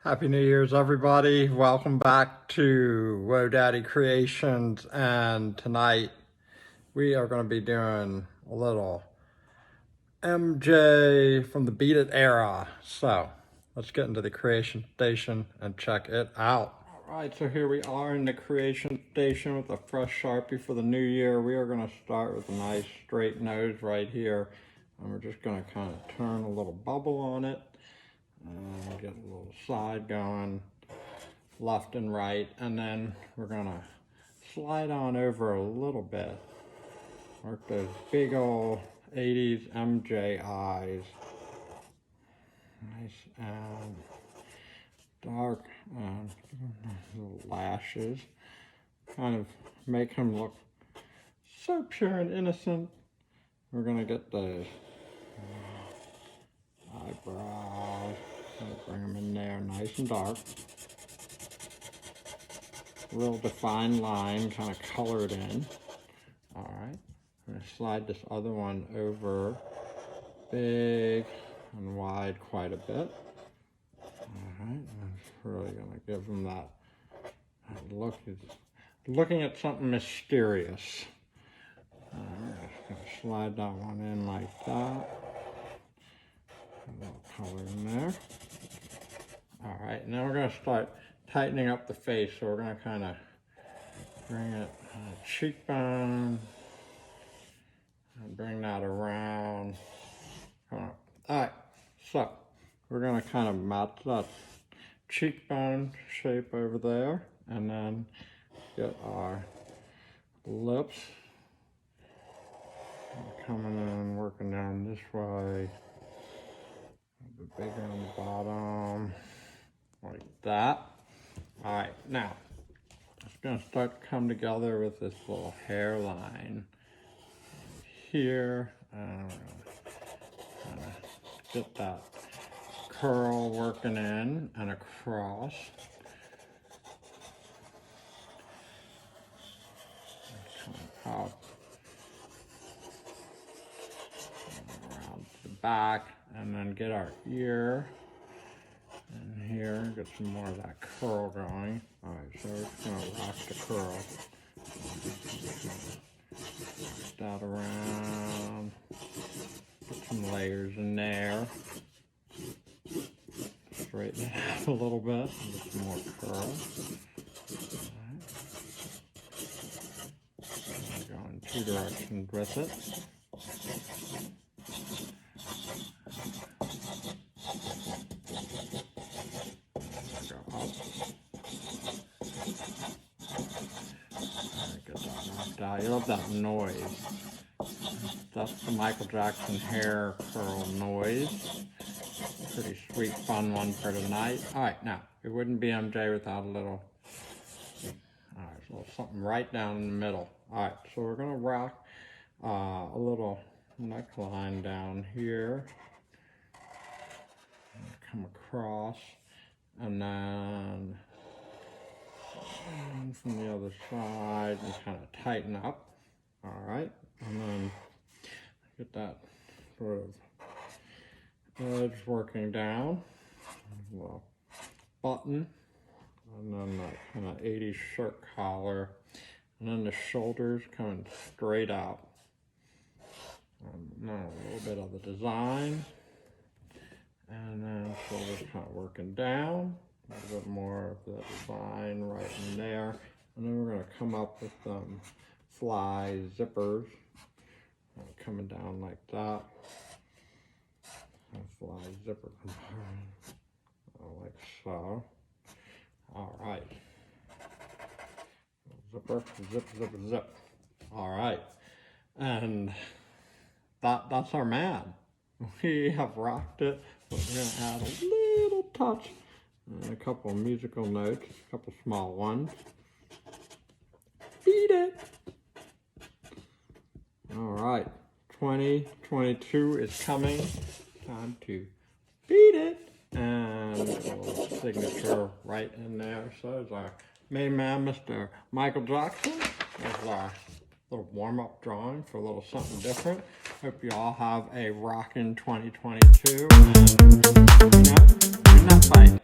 Happy New Year's, everybody. Welcome back to Whoa Daddy Creations. And tonight we are going to be doing a little MJ from the Beat It era. So let's get into the creation station and check it out. All right, so here we are in the creation station with a fresh Sharpie for the new year. We are going to start with a nice straight nose right here. And we're just going to kind of turn a little bubble on it. And get a little side going, left and right, and then we're gonna slide on over a little bit. Work those big old 80s MJ eyes. Nice and dark and little lashes. Kind of make him look so pure and innocent. We're gonna get the eyebrows. Bring them in there nice and dark. Real defined line, kind of colored in. All right, I'm gonna slide this other one over big and wide quite a bit. All right, I'm really gonna give them that look. It's looking at something mysterious. All right, just gonna slide that one in like that. A little color in there. All right, now we're gonna start tightening up the face. So we're gonna kind of bring it cheekbone and bring that around. All right, so we're gonna kind of match that cheekbone shape over there, and then get our lips coming in, working down this way. A bit bigger on the bottom, like that. All right, now it's gonna start to come together with this little hairline here. And we're gonna get that curl working in and across. Come up around the back, and then get our ear in here, get some more of that curl going. All right, so we're just gonna rock the curl. Get that around, put some layers in there. Straighten it out a little bit, and get some more curl. All right. Go in two directions with it. You love that noise. That's the Michael Jackson hair curl noise. Pretty sweet, fun one for tonight. All right, now, it wouldn't be MJ without a little, so something right down in the middle. All right, so we're gonna rock a little neckline down here. Come across, and then from the other side and kind of tighten up. All right, and then get that sort of edge working down, a little button, and then that kind of 80s shirt collar, and then the shoulders coming straight out. And now a little bit of the design, and then shoulders kind of working down. A little bit more of the design right in there. And then we're going to come up with fly zippers. Coming down like that. A fly zipper compartment. Like so. All right. Zipper, zip, zip, zip. All right. And that's our man. We have rocked it, but we're going to add a little touch. And a couple of musical notes, a couple small ones. Beat it! All right, 2022 is coming. Time to beat it! And a little signature right in there. So there's our main man, Mr. Michael Jackson. There's our little warm-up drawing for a little something different. Hope you all have a rockin' 2022. And, good night, bye.